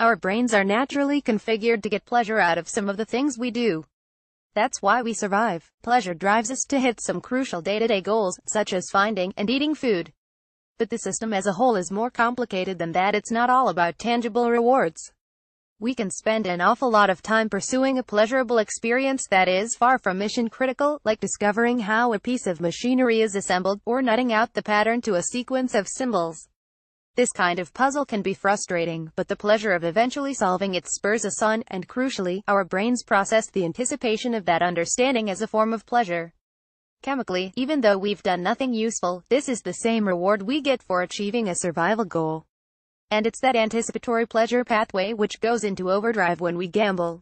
Our brains are naturally configured to get pleasure out of some of the things we do. That's why we survive. Pleasure drives us to hit some crucial day-to-day goals, such as finding and eating food. But the system as a whole is more complicated than that. It's not all about tangible rewards. We can spend an awful lot of time pursuing a pleasurable experience that is far from mission-critical, like discovering how a piece of machinery is assembled, or nutting out the pattern to a sequence of symbols. This kind of puzzle can be frustrating, but the pleasure of eventually solving it spurs us on, and crucially, our brains process the anticipation of that understanding as a form of pleasure. Chemically, even though we've done nothing useful, this is the same reward we get for achieving a survival goal. And it's that anticipatory pleasure pathway which goes into overdrive when we gamble.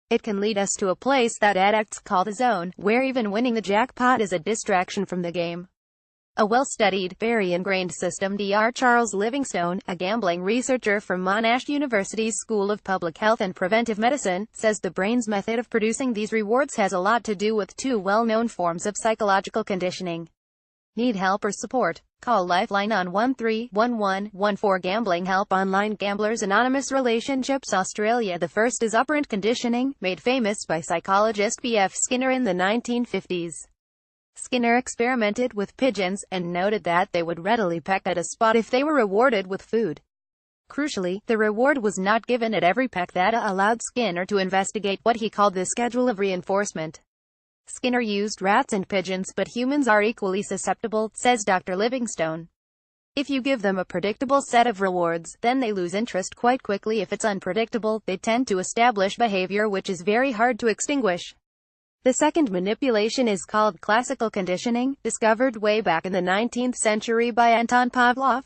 It can lead us to a place that addicts call the zone, where even winning the jackpot is a distraction from the game. A well-studied, very ingrained system. Dr. Charles Livingstone, a gambling researcher from Monash University's School of Public Health and Preventive Medicine, says the brain's method of producing these rewards has a lot to do with two well-known forms of psychological conditioning. Need help or support? Call Lifeline on 131114. Gambling help. Online Gamblers Anonymous. Relationships Australia. The first is operant conditioning, made famous by psychologist B.F. Skinner in the 1950s. Skinner experimented with pigeons, and noted that they would readily peck at a spot if they were rewarded with food. Crucially, the reward was not given at every peck. That allowed Skinner to investigate what he called the schedule of reinforcement. Skinner used rats and pigeons, but humans are equally susceptible, says Dr. Livingstone. If you give them a predictable set of rewards, then they lose interest quite quickly. If it's unpredictable, they tend to establish behavior which is very hard to extinguish. The second manipulation is called classical conditioning, discovered way back in the 19th century by Anton Pavlov.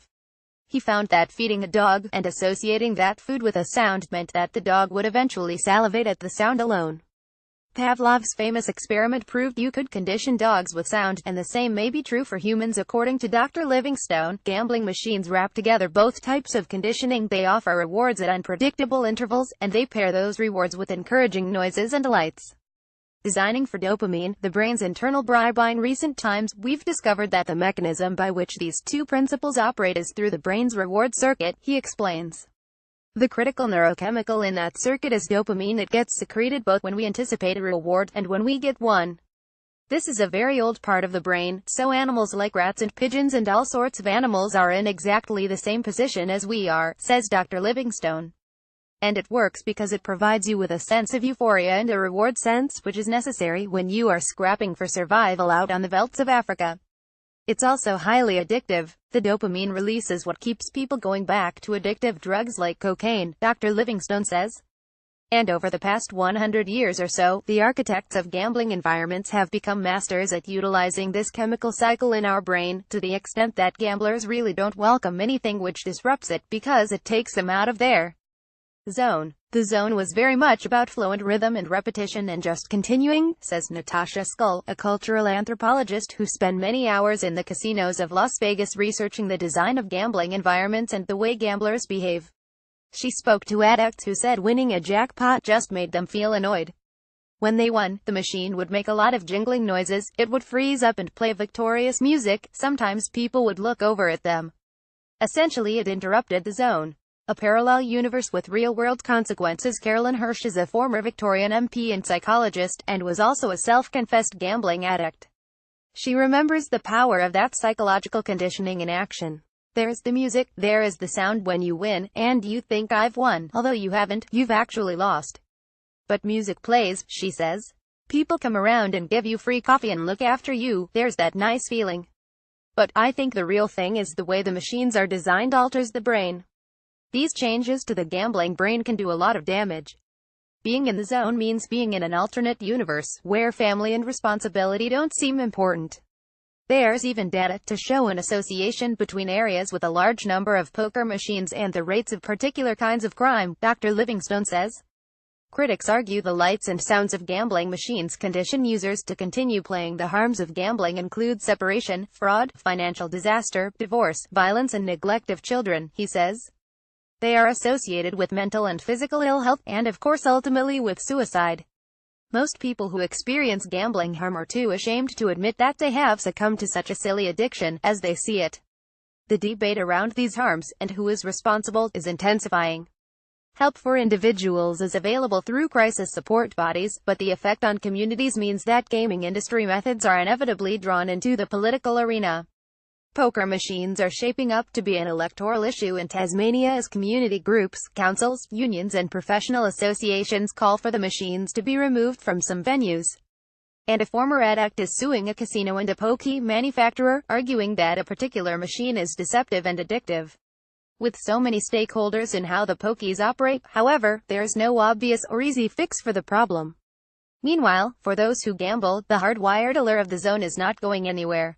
He found that feeding a dog, and associating that food with a sound, meant that the dog would eventually salivate at the sound alone. Pavlov's famous experiment proved you could condition dogs with sound, and the same may be true for humans. According to Dr. Livingstone, gambling machines wrap together both types of conditioning. They offer rewards at unpredictable intervals, and they pair those rewards with encouraging noises and lights. Designing for dopamine, the brain's internal bribe. In recent times, we've discovered that the mechanism by which these two principles operate is through the brain's reward circuit, he explains. The critical neurochemical in that circuit is dopamine. It gets secreted both when we anticipate a reward, and when we get one. This is a very old part of the brain, so animals like rats and pigeons and all sorts of animals are in exactly the same position as we are, says Dr. Livingstone. And it works because it provides you with a sense of euphoria and a reward sense, which is necessary when you are scrapping for survival out on the velds of Africa. It's also highly addictive. The dopamine release is what keeps people going back to addictive drugs like cocaine, Dr. Livingstone says. And over the past 100 years or so, the architects of gambling environments have become masters at utilizing this chemical cycle in our brain, to the extent that gamblers really don't welcome anything which disrupts it, because it takes them out of their zone. The zone was very much about flow and rhythm and repetition and just continuing, says Natasha Skull, a cultural anthropologist who spent many hours in the casinos of Las Vegas researching the design of gambling environments and the way gamblers behave. She spoke to addicts who said winning a jackpot just made them feel annoyed. When they won, the machine would make a lot of jingling noises, it would freeze up and play victorious music, sometimes people would look over at them. Essentially it interrupted the zone. A parallel universe with real-world consequences. Carolyn Hirsch is a former Victorian MP and psychologist, and was also a self-confessed gambling addict. She remembers the power of that psychological conditioning in action. There's the music, there is the sound when you win, and you think I've won, although you haven't, you've actually lost. But music plays, she says. People come around and give you free coffee and look after you, there's that nice feeling. But I think the real thing is the way the machines are designed alters the brain. These changes to the gambling brain can do a lot of damage. Being in the zone means being in an alternate universe, where family and responsibility don't seem important. There's even data to show an association between areas with a large number of poker machines and the rates of particular kinds of crime, Dr. Livingstone says. Critics argue the lights and sounds of gambling machines condition users to continue playing. The harms of gambling include separation, fraud, financial disaster, divorce, violence and neglect of children, he says. They are associated with mental and physical ill health, and of course ultimately with suicide. Most people who experience gambling harm are too ashamed to admit that they have succumbed to such a silly addiction, as they see it. The debate around these harms, and who is responsible, is intensifying. Help for individuals is available through crisis support bodies, but the effect on communities means that gaming industry methods are inevitably drawn into the political arena. Poker machines are shaping up to be an electoral issue in Tasmania as community groups, councils, unions and professional associations call for the machines to be removed from some venues. And a former addict is suing a casino and a pokey manufacturer, arguing that a particular machine is deceptive and addictive. With so many stakeholders in how the pokies operate, however, there's no obvious or easy fix for the problem. Meanwhile, for those who gamble, the hardwired allure of the zone is not going anywhere.